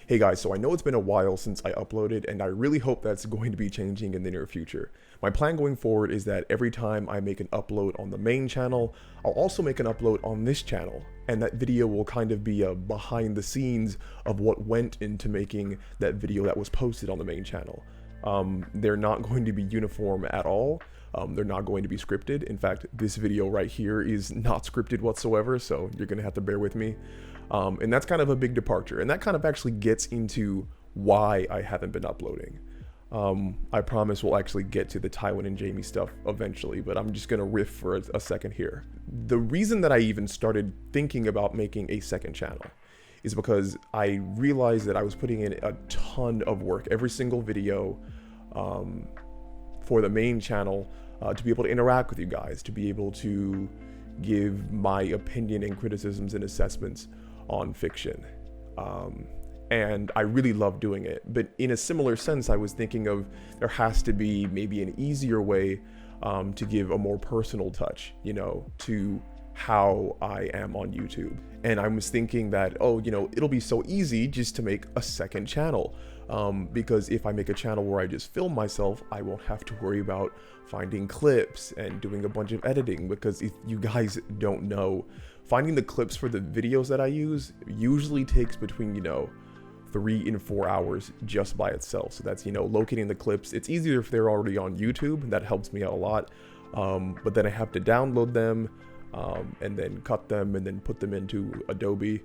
Hey guys, so I know it's been a while since I uploaded, and I really hope that's going to be changing in the near future. My plan going forward is that every time I make an upload on the main channel, I'll also make an upload on this channel, and that video will kind of be a behind the scenes of what went into making that video that was posted on the main channel. They're not going to be uniform at all. They're not going to be scripted. In fact, this video right here is not scripted whatsoever, so you're gonna have to bear with me. And that's kind of a big departure, and that kind of actually gets into why I haven't been uploading. I promise we'll actually get to the Tywin and Jaime stuff eventually, but I'm just gonna riff for a second here. The reason that I even started thinking about making a second channel is because I realized that I was putting in a ton of work every single video for the main channel to be able to interact with you guys, to be able to give my opinion and criticisms and assessments on fiction. And I really love doing it, but in a similar sense, I was thinking of there has to be maybe an easier way to give a more personal touch, to how I am on YouTube. And I was thinking that, it'll be so easy just to make a second channel. Because if I make a channel where I just film myself, I won't have to worry about finding clips and doing a bunch of editing, because if you guys don't know, finding the clips for the videos that I use usually takes between, 3 and 4 hours just by itself. So that's, locating the clips. It's easier if they're already on YouTube, and that helps me out a lot. But then I have to download them and then cut them and then put them into Adobe.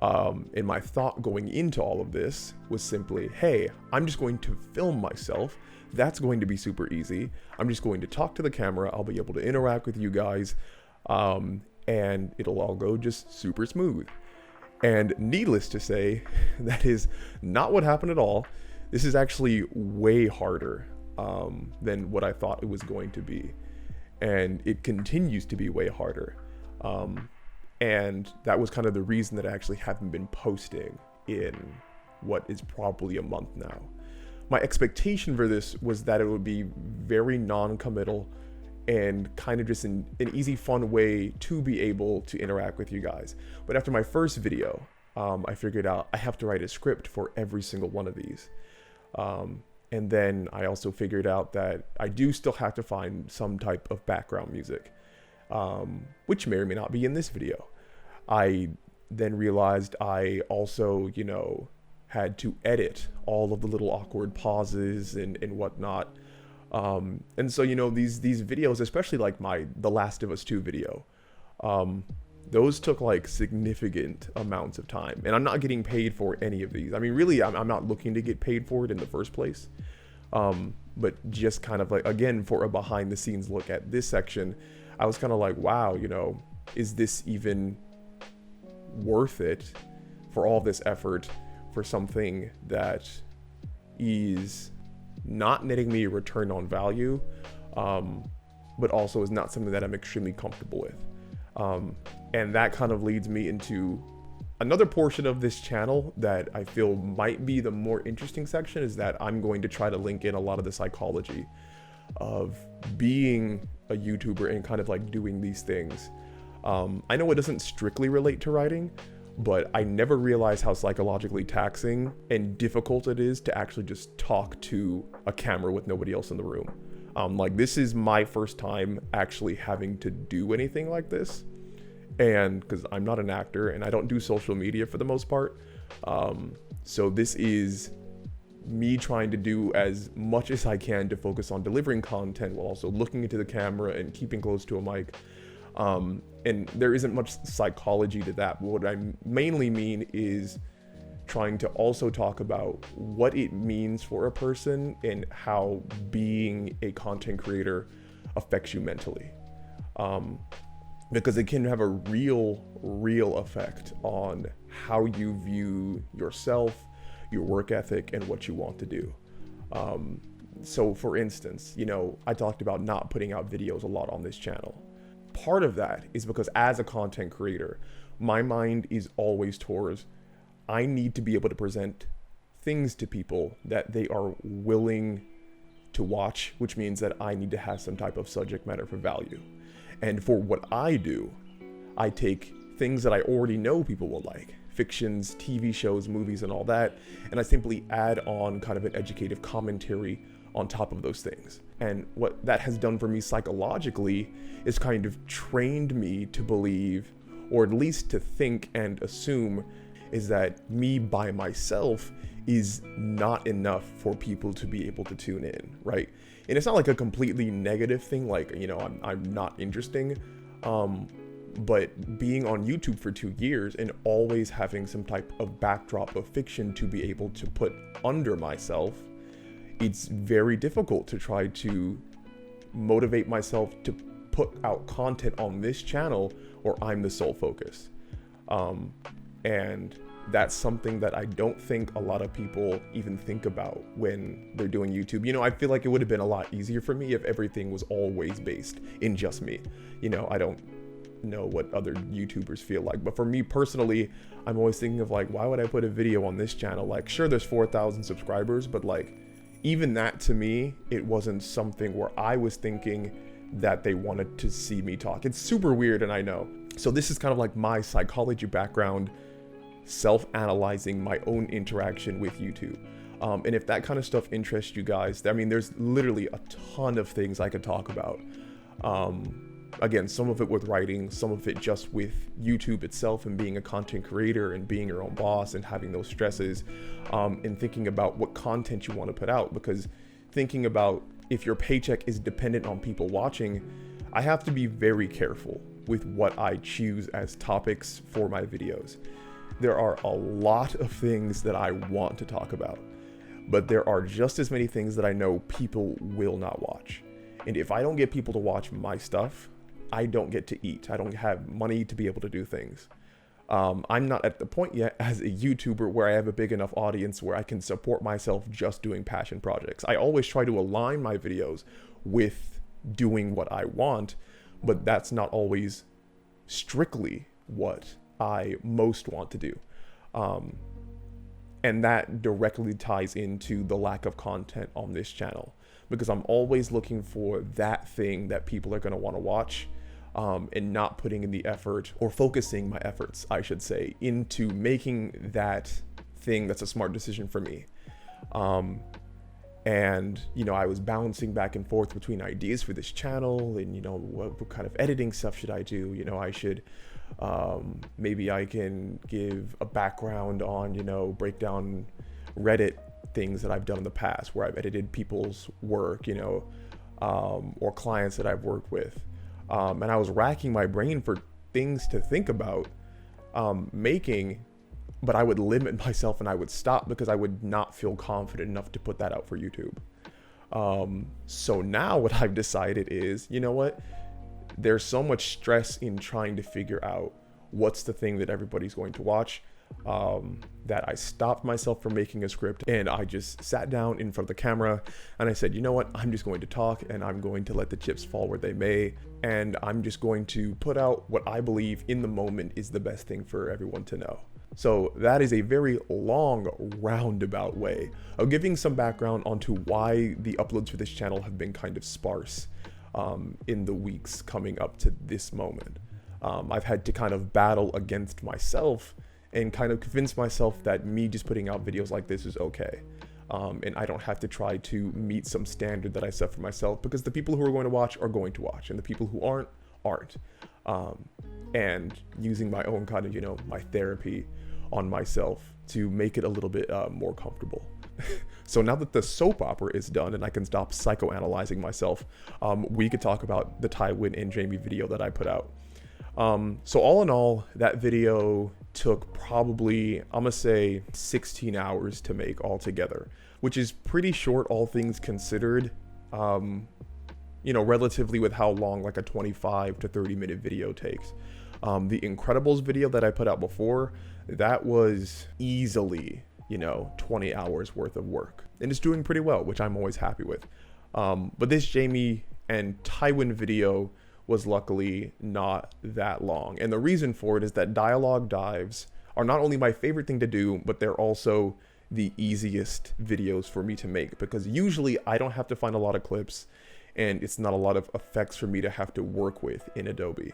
And my thought going into all of this was simply, hey, I'm just going to film myself. That's going to be super easy. I'm just going to talk to the camera. I'll be able to interact with you guys. And it'll all go just super smooth. And needless to say, that is not what happened at all. This is actually way harder than what I thought it was going to be. And it continues to be way harder. And that was kind of the reason that I actually haven't been posting in what is probably a month now. My expectation for this was that it would be very non-committal and kind of just an easy, fun way to be able to interact with you guys. But after my first video, I figured out I have to write a script for every single one of these. And then I also figured out that I do still have to find some type of background music, which may or may not be in this video. I then realized I also, had to edit all of the little awkward pauses and whatnot. And so, these videos, especially like the Last of Us 2 video, those took like significant amounts of time, and I'm not getting paid for any of these. I mean, really, I'm not looking to get paid for it in the first place. But just kind of like, again, for a behind the scenes look at this section, I was kind of like, wow, is this even worth it for all this effort for something that is not netting me a return on value, but also is not something that I'm extremely comfortable with. And that kind of leads me into another portion of this channel that I feel might be the more interesting section, is that I'm going to try to link in a lot of the psychology of being a YouTuber and kind of like doing these things. I know it doesn't strictly relate to writing, but I never realized how psychologically taxing and difficult it is to actually just talk to a camera with nobody else in the room. Like, this is my first time actually having to do anything like this. And because I'm not an actor and I don't do social media for the most part. So this is me trying to do as much as I can to focus on delivering content while also looking into the camera and keeping close to a mic. And there isn't much psychology to that. What I mainly mean is trying to also talk about what it means for a person and how being a content creator affects you mentally. Because it can have a real effect on how you view yourself, your work ethic, and what you want to do. So for instance, I talked about not putting out videos a lot on this channel. Part of that is because as a content creator, my mind is always towards, I need to be able to present things to people that they are willing to watch, which means that I need to have some type of subject matter for value. And for what I do, I take things that I already know people will like, fictions, TV shows, movies, and all that, and I simply add on kind of an educative commentary on top of those things. And what that has done for me psychologically is kind of trained me to believe, or at least to think and assume, is that me by myself is not enough for people to be able to tune in, right? And it's not like a completely negative thing, like, you know, I'm not interesting, but being on YouTube for 2 years and always having some type of backdrop of fiction to be able to put under myself, it's very difficult to try to motivate myself to put out content on this channel or I'm the sole focus. And that's something that I don't think a lot of people even think about when they're doing YouTube. You know, I feel like it would have been a lot easier for me if everything was always based in just me. You know, I don't know what other YouTubers feel like, but for me personally, I'm always thinking of like, why would I put a video on this channel? Like, sure, there's 4,000 subscribers, but like, even that to me, it wasn't something where I was thinking that they wanted to see me talk. It's super weird, and I know. So this is kind of like my psychology background, self-analyzing my own interaction with YouTube. And if that kind of stuff interests you guys, I mean, there's literally a ton of things I could talk about. Again, some of it with writing, some of it just with YouTube itself and being a content creator and being your own boss and having those stresses, and thinking about what content you want to put out, because thinking about if your paycheck is dependent on people watching, I have to be very careful with what I choose as topics for my videos. There are a lot of things that I want to talk about, but there are just as many things that I know people will not watch. And if I don't get people to watch my stuff, I don't get to eat. I don't have money to be able to do things. I'm not at the point yet as a YouTuber where I have a big enough audience where I can support myself just doing passion projects. I always try to align my videos with doing what I want, but that's not always strictly what I most want to do. And that directly ties into the lack of content on this channel, because I'm always looking for that thing that people are going to want to watch, and not putting in the effort, or focusing my efforts, I should say, into making that thing that's a smart decision for me. And, you know, I was bouncing back and forth between ideas for this channel and, you know, what kind of editing stuff should I do? You know, I should, maybe I can give a background on, you know, break down Reddit things that I've done in the past where I've edited people's work, you know, or clients that I've worked with. And I was racking my brain for things to think about making, but I would limit myself and I would stop because I would not feel confident enough to put that out for YouTube. So now what I've decided is, you know what? There's so much stress in trying to figure out what's the thing that everybody's going to watch, that I stopped myself from making a script and I just sat down in front of the camera and I said, you know what, I'm just going to talk and I'm going to let the chips fall where they may, and I'm just going to put out what I believe in the moment is the best thing for everyone to know. So that is a very long roundabout way of giving some background onto why the uploads for this channel have been kind of sparse in the weeks coming up to this moment. I've had to kind of battle against myself and kind of convince myself that me just putting out videos like this is okay. And I don't have to try to meet some standard that I set for myself, because the people who are going to watch are going to watch and the people who aren't. And using my own kind of, you know, my therapy on myself to make it a little bit more comfortable. So now that the soap opera is done and I can stop psychoanalyzing myself, we could talk about the Tywin and Jaime video that I put out. So all in all, that video took probably, I'm gonna say 16 hours to make altogether, which is pretty short, all things considered, you know, relatively with how long like a 25 to 30 minute video takes. The Incredibles video that I put out before, that was easily, you know, 20 hours worth of work, and it's doing pretty well, which I'm always happy with. But this Jaime and Tywin video was luckily not that long. And the reason for it is that dialogue dives are not only my favorite thing to do, but they're also the easiest videos for me to make, because usually I don't have to find a lot of clips and it's not a lot of effects for me to have to work with in Adobe.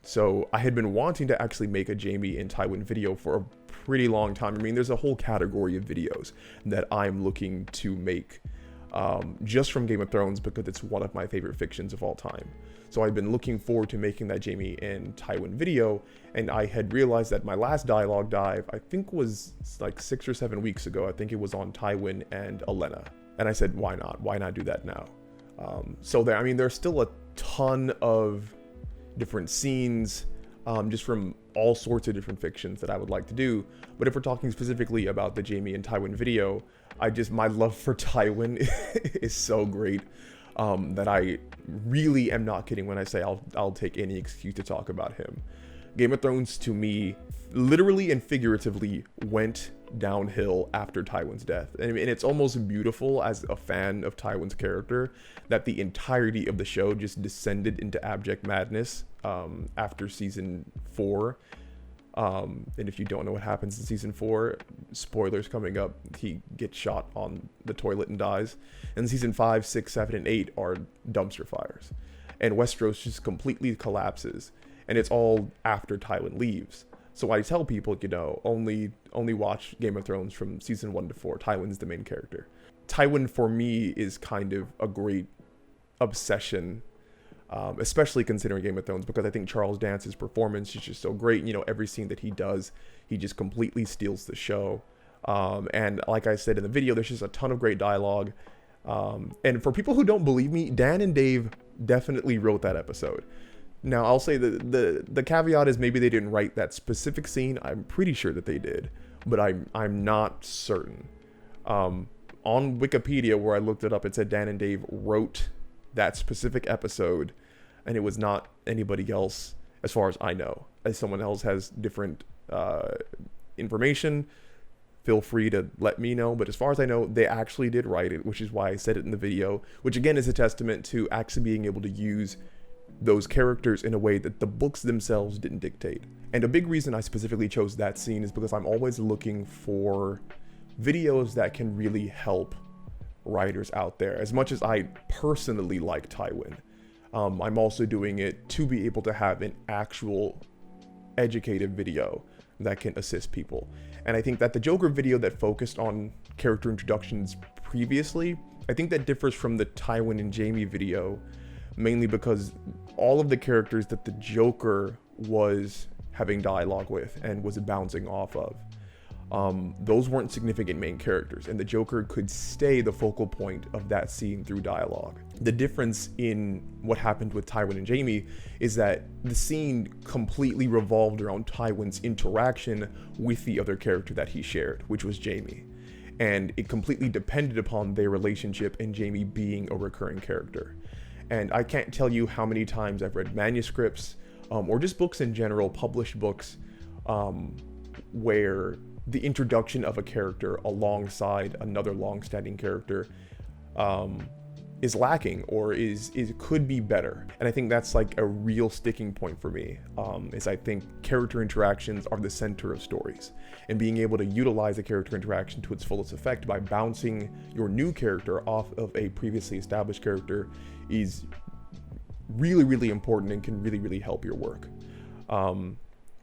So I had been wanting to actually make a Jaime and Tywin video for a pretty long time. I mean, there's a whole category of videos that I'm looking to make just from Game of Thrones because it's one of my favorite fictions of all time. So I've been looking forward to making that Jaime and Tywin video, and I had realized that my last dialogue dive, I think was like 6 or 7 weeks ago. I think it was on Tywin and Olenna. And I said, why not? Why not do that now? So there, I mean, there's still a ton of different scenes just from all sorts of different fictions that I would like to do. But if we're talking specifically about the Jaime and Tywin video, my love for Tywin is so great that I really am not kidding when I say I'll take any excuse to talk about him. Game of Thrones to me literally and figuratively went downhill after Tywin's death. And it's almost beautiful as a fan of Tywin's character that the entirety of the show just descended into abject madness after season 4. And if you don't know what happens in season 4, spoilers coming up, he gets shot on the toilet and dies. And season 5, 6, 7, and 8 are dumpster fires. And Westeros just completely collapses. And it's all after Tywin leaves. So I tell people, only watch Game of Thrones from season 1 to 4. Tywin's the main character. Tywin for me is kind of a great obsession, especially considering Game of Thrones, because I think Charles Dance's performance is just so great. Every scene that he does, he just completely steals the show. And like I said in the video, there's just a ton of great dialogue. And for people who don't believe me, Dan and Dave definitely wrote that episode. Now, I'll say the caveat is maybe they didn't write that specific scene. I'm pretty sure that they did, but I'm not certain. On Wikipedia, where I looked it up, it said Dan and Dave wrote that specific episode, and it was not anybody else, as far as I know. As someone else has different information, feel free to let me know. But as far as I know, they actually did write it, which is why I said it in the video, which again is a testament to actually being able to use those characters in a way that the books themselves didn't dictate. And a big reason I specifically chose that scene is because I'm always looking for videos that can really help writers out there. As much as I personally like Tywin, I'm also doing it to be able to have an actual educative video that can assist people. And I think that the Joker video that focused on character introductions previously, I think that differs from the Tywin and Jaime video, mainly because all of the characters that the Joker was having dialogue with and was bouncing off of, those weren't significant main characters, and the Joker could stay the focal point of that scene through dialogue. The difference in what happened with Tywin and Jaime is that the scene completely revolved around Tywin's interaction with the other character that he shared, which was Jaime. And it completely depended upon their relationship and Jaime being a recurring character. And I can't tell you how many times I've read manuscripts or just books in general, published books, where the introduction of a character alongside another long-standing character is lacking or could be better. And I think that's like a real sticking point for me, is I think character interactions are the center of stories. And being able to utilize a character interaction to its fullest effect by bouncing your new character off of a previously established character is really, really important and can really, really help your work.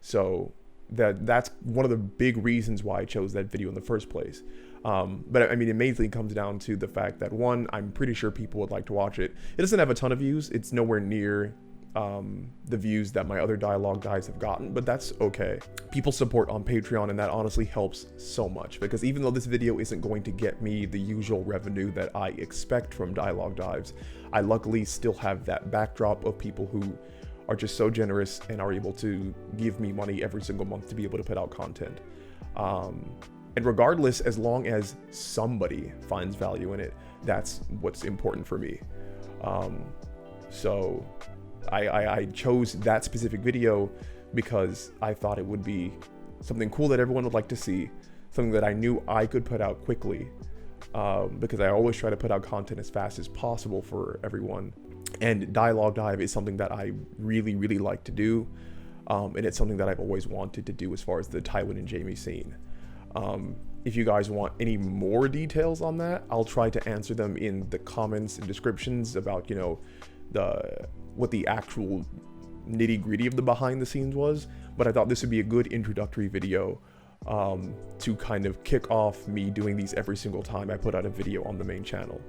So that's one of the big reasons why I chose that video in the first place. But I mean, it mainly comes down to the fact that, one, I'm pretty sure people would like to watch it. It doesn't have a ton of views. It's nowhere near the views that my other dialogue guys have gotten, but that's okay. People support on Patreon, and that honestly helps so much, because even though this video isn't going to get me the usual revenue that I expect from dialogue dives, I luckily still have that backdrop of people who are just so generous and are able to give me money every single month to be able to put out content. And regardless, as long as somebody finds value in it, that's what's important for me. So I chose that specific video because I thought it would be something cool that everyone would like to see, something that I knew I could put out quickly, because I always try to put out content as fast as possible for everyone. And Dialogue Dive is something that I really, really like to do, and it's something that I've always wanted to do as far as the Tywin and Jaime scene. If you guys want any more details on that, I'll try to answer them in the comments and descriptions about, what the actual nitty gritty of the behind the scenes was, but I thought this would be a good introductory video to kind of kick off me doing these every single time I put out a video on the main channel.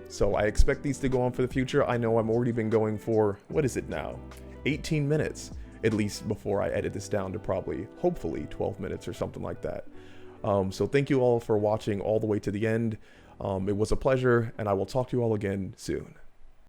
So I expect these to go on for the future. I know I'm already been going for, what is it now? 18 minutes, at least before I edit this down to probably, hopefully 12 minutes or something like that. So thank you all for watching all the way to the end. It was a pleasure, and I will talk to you all again soon.